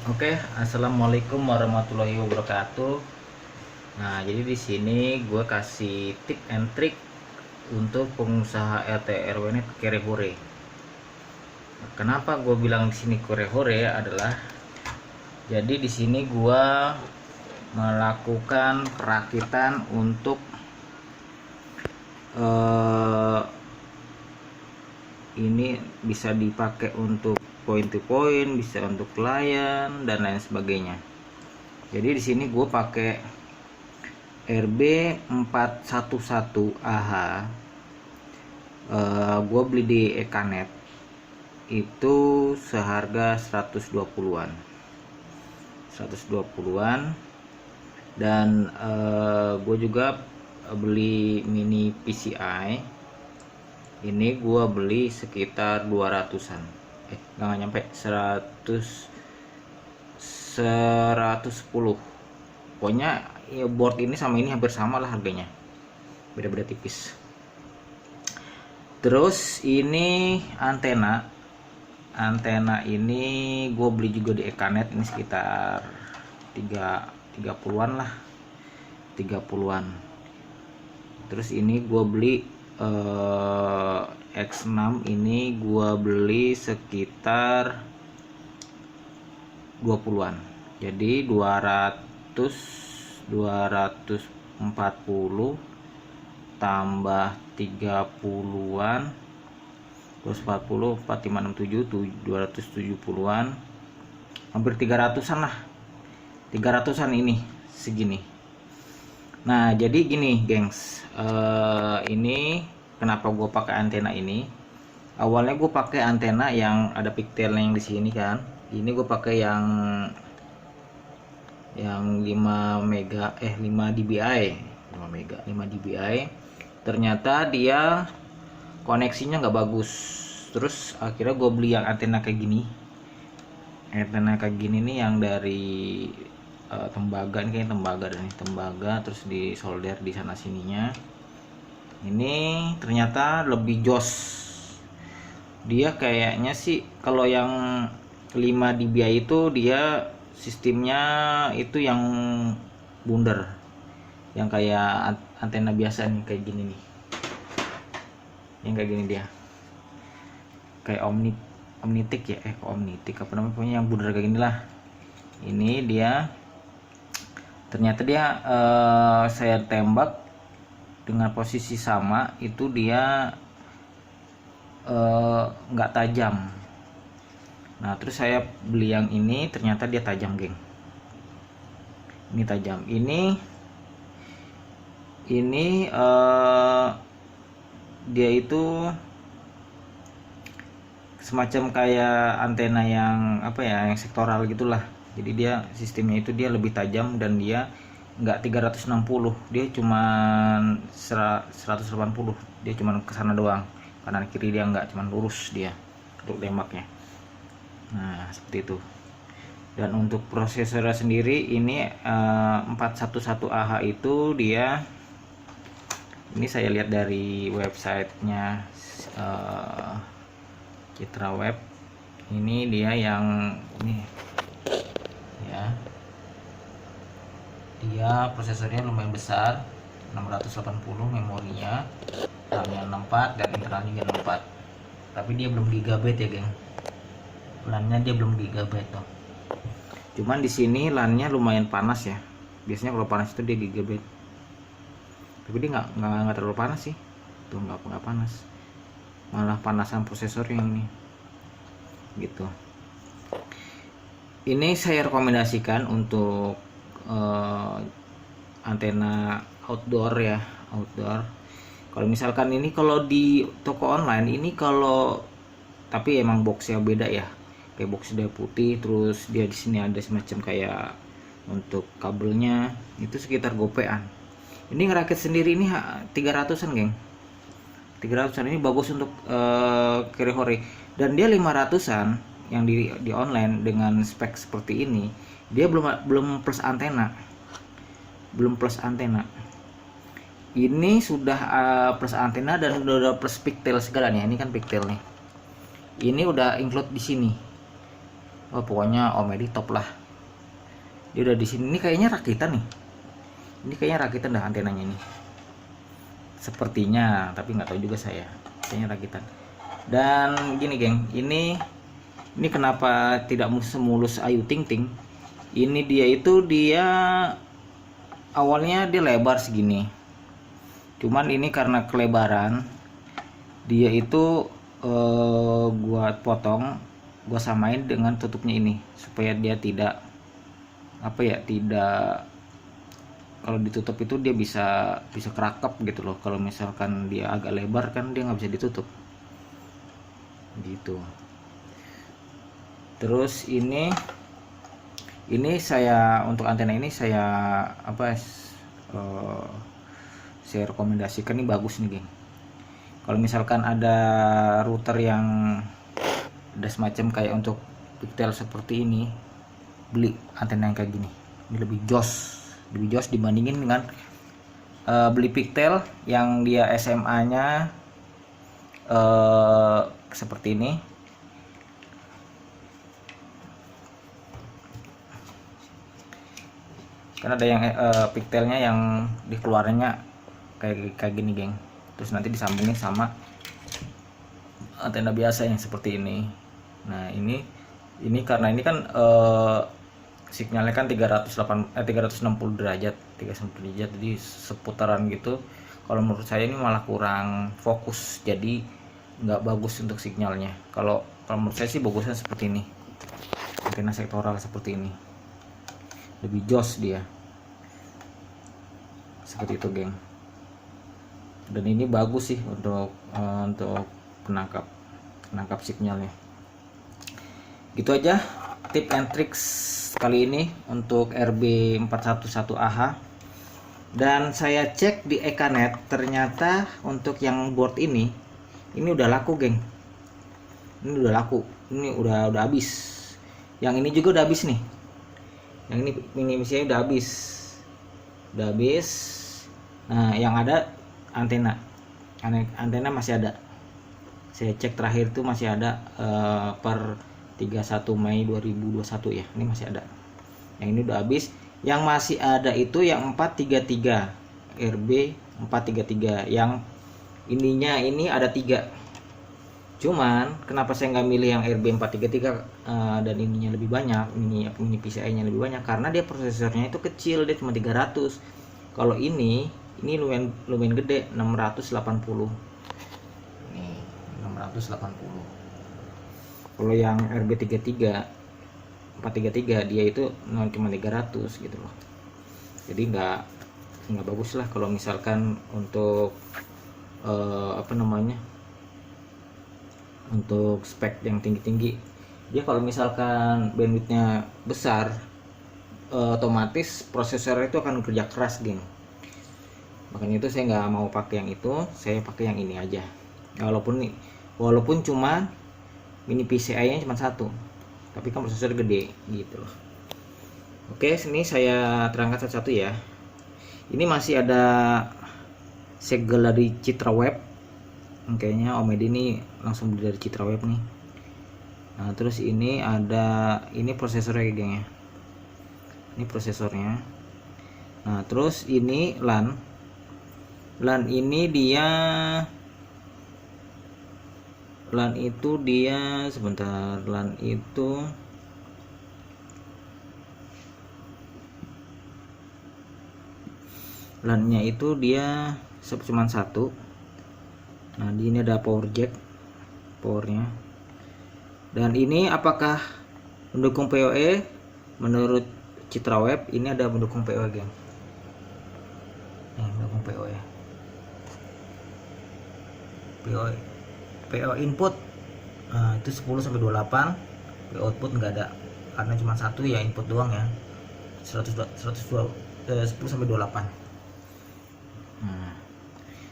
Oke, assalamualaikum warahmatullahi wabarakatuh. Nah, jadi di sini gue kasih tip and trick untuk pengusaha RT RW ini kere hore. Kenapa gue bilang di sini kere hore adalah jadi di sini gue melakukan perakitan untuk ini bisa dipakai untuk point to point, bisa untuk klien dan lain sebagainya. Jadi di sini gue pakai RB411AH. Gue beli di Ekanet itu seharga 120-an. 120-an dan gue juga beli mini PCI. Ini gue beli sekitar 200-an. Nggak nyampe 110. Pokoknya ya, board ini sama ini hampir sama lah harganya, beda-beda tipis. Terus ini antena ini gue beli juga di Ekanet, ini sekitar 30-an lah, 30-an. Terus ini gue beli X6, ini gue beli sekitar 20-an. Jadi 240 tambah 30-an terus 40 4567 270-an, hampir 300-an lah, 300-an ini segini. Nah, jadi gini gengs, ini kenapa gue pakai antena ini. Awalnya gue pakai antena yang ada pigtailnya yang di sini kan. Ini gue pakai yang 5 mega 5 dBi 5 dBi. Ternyata dia koneksinya nggak bagus. Terus akhirnya gue beli yang antena kayak gini. Antena kayak gini nih yang dari tembaga, ini kayak tembaga terus di solder di sana sininya. Ini ternyata lebih jos. Dia kayaknya sih kalau yang 5 dBi itu dia sistemnya itu yang bundar, yang kayak antena biasa nih, kayak gini nih, yang kayak gini dia, kayak omnitik ya, omnitik apa namanya, pokoknya yang bundar kayak gini lah. Ini dia ternyata dia saya tembak dengan posisi sama itu dia nggak tajam. Nah, terus saya beli yang ini, ternyata dia tajam, geng. Ini tajam. Ini dia itu semacam kayak antena yang apa ya, yang sektoral gitulah. Jadi dia sistemnya itu dia lebih tajam dan dia nggak 360, dia cuma 180, dia cuma ke sana doang, kanan kiri dia nggak, cuma lurus dia untuk tembaknya. Nah, seperti itu. Dan untuk prosesornya sendiri ini 411AH itu dia, ini saya lihat dari websitenya Citra Web. Ini dia yang ini ya, dia prosesornya lumayan besar, 680 memorinya, RAM-nya 64 dan internalnya juga 64. Tapi dia belum gigabyte ya, geng. LAN-nya dia belum gigabyte tuh. Cuman di sini LAN-nya lumayan panas ya. Biasanya kalau panas itu dia gigabyte. Tapi dia nggak terlalu panas sih. Tuh nggak panas. Malah panasan prosesor yang ini. Gitu. Ini saya rekomendasikan untuk antena outdoor ya, outdoor. Kalau misalkan ini kalau di toko online ini, kalau tapi emang boxnya beda ya, kayak box dia putih, terus dia di sini ada semacam kayak untuk kabelnya itu sekitar gopean. Ini ngerakit sendiri ini 300-an, geng. 300-an ini bagus untuk kere hore, dan dia 500-an yang di online dengan spek seperti ini. Dia belum plus antena. Ini sudah plus antena dan udah plus pigtail segala nih. Ini kan pigtail nih. Ini udah include di sini. Oh, pokoknya Om Edi top lah. Dia udah di sini. Ini kayaknya rakitan nih. Ini kayaknya rakitan dah antenanya ini. Sepertinya, tapi nggak tahu juga saya. Kayaknya rakitan. Dan gini, geng. Ini kenapa tidak semulus Ayu Ting Ting? Ini dia awalnya dia lebar segini. Cuman ini karena kelebaran dia itu gua potong, gua samain dengan tutupnya ini supaya dia tidak kalau ditutup itu dia bisa kerakap gitu loh. Kalau misalkan dia agak lebar kan dia nggak bisa ditutup gitu. Terus ini saya untuk antena ini saya saya rekomendasikan, ini bagus nih, geng. Kalau misalkan ada router yang ada semacam kayak untuk pigtail seperti ini, beli antena yang kayak gini. Ini lebih jos dibandingin dengan beli pigtail yang dia SMA-nya seperti ini. Karena ada yang pigtailnya yang dikeluarannya kayak gini, geng. Terus nanti disambungin sama antena biasa yang seperti ini. Nah, ini karena ini kan sinyalnya kan 360 derajat, jadi seputaran gitu. Kalau menurut saya ini malah kurang fokus, jadi nggak bagus untuk sinyalnya. Kalau menurut saya sih bagusnya seperti ini, antena sektoral seperti ini, lebih jos dia seperti itu, geng. Dan ini bagus sih untuk penangkap sinyalnya. Gitu aja tip and tricks kali ini untuk RB411AH. Dan saya cek di Ekanet, ternyata untuk yang board ini udah laku, geng. Ini udah laku, ini udah habis. Yang ini juga udah habis nih. Yang ini misalnya udah habis. Nah, yang ada antena masih ada. Saya cek terakhir tuh masih ada per 31 Mei 2021 ya. Ini masih ada. Yang ini udah habis. Yang masih ada itu yang 433 RB 433. Yang ininya ini ada 3. Cuman kenapa saya nggak milih yang RB 433 dan ininya lebih banyak, mini PCI nya lebih banyak, karena dia prosesornya itu kecil, dia cuma 300. Kalau ini lumayan gede, 680. Nih, 680. Kalau yang RB433 dia itu cuma 300 gitu loh. Jadi nggak bagus lah kalau misalkan untuk untuk spek yang tinggi-tinggi. Dia kalau misalkan bandwidthnya besar, otomatis prosesor itu akan kerja keras, geng. Makanya itu saya nggak mau pakai yang itu, saya pakai yang ini aja. Walaupun cuma mini PCI nya cuma 1, tapi kan prosesor gede gitu loh. Oke, sini saya terangkat satu-satu ya. Ini masih ada segel dari Citra Web. Kayaknya Om Edi ini langsung beli dari Citra Web nih. Nah, terus ini prosesornya, geng ya. Ini prosesornya. Nah, terus ini LAN ini LAN itu sebentar, LAN itu LAN-nya itu dia cuma 1. Nah, di ini ada power jack, powernya. Dan ini apakah mendukung PoE? Menurut Citra Web ini ada mendukung PoE, geng. Nih, mendukung PoE. PO input itu 10-28, PO output nggak ada karena cuma 1 ya, input doang ya, 10-28.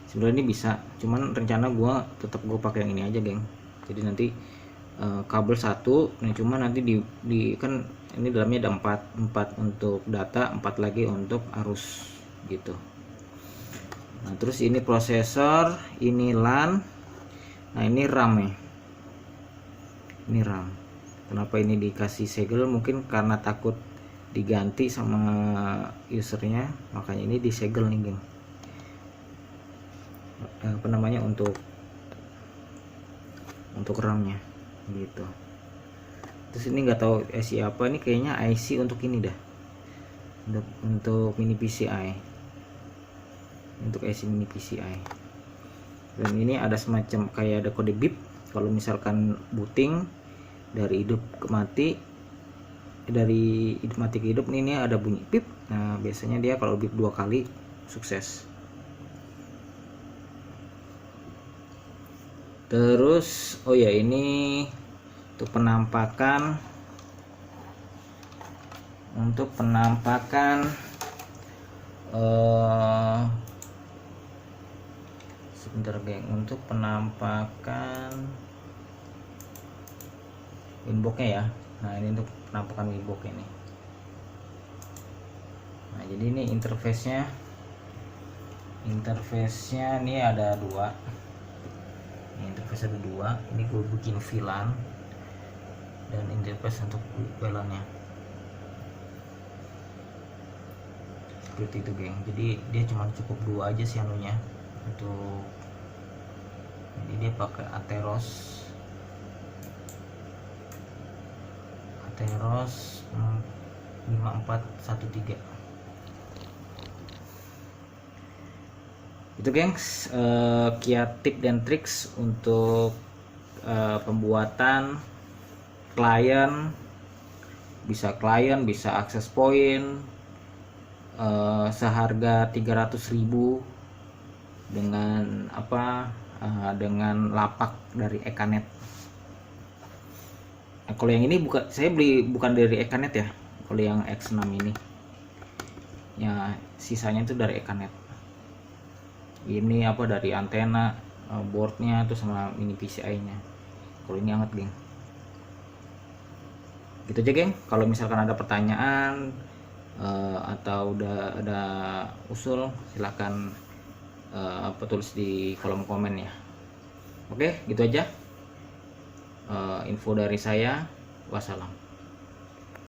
Sebenarnya ini bisa, cuman rencana gue pakai yang ini aja, geng. Jadi nanti kabel 1, nah cuma nanti di kan ini dalamnya ada 4 untuk data, 4 lagi untuk arus gitu. Nah, terus ini prosesor, ini LAN. Nah, ini RAM ya. Ini RAM. Kenapa ini dikasih segel? Mungkin karena takut diganti sama usernya, makanya ini disegel nih geng. Apa namanya, untuk RAM-nya gitu. Terus ini nggak tahu IC apa, ini kayaknya IC untuk ini dah, untuk mini PCI, untuk IC mini PCI. Dan ini ada semacam kayak ada kode bip kalau misalkan booting dari hidup ke mati, dari hidup mati ke hidup, ini ada bunyi pip. Nah biasanya dia kalau bip 2 kali sukses. Terus oh ya, ini untuk penampakan sebentar geng, untuk penampakan winboxnya ya. Nah ini untuk penampakan winbox ini. Nah jadi ini interface-nya ini ada dua. Ini interface ada dua. Ini gue bikin VLAN dan interface untuk VLAN-nya. Seperti itu geng. Jadi dia cuma cukup dua aja sih anunya untuk. Jadi dia pakai Atheros 5413. Itu gengs, kiat tip dan triks untuk pembuatan klien, bisa akses point, seharga 300.000 dengan dengan lapak dari Ekanet. Nah, kalau yang ini saya beli bukan dari Ekanet ya. Kalau yang X6 ini ya sisanya itu dari Ekanet. Ini dari antena, boardnya tuh sama mini PCI nya. Kalau ini hangat geng. Gitu aja geng. Kalau misalkan ada pertanyaan atau udah ada usul, silahkan tulis di kolom komen ya. Oke, gitu aja info dari saya. Wassalam.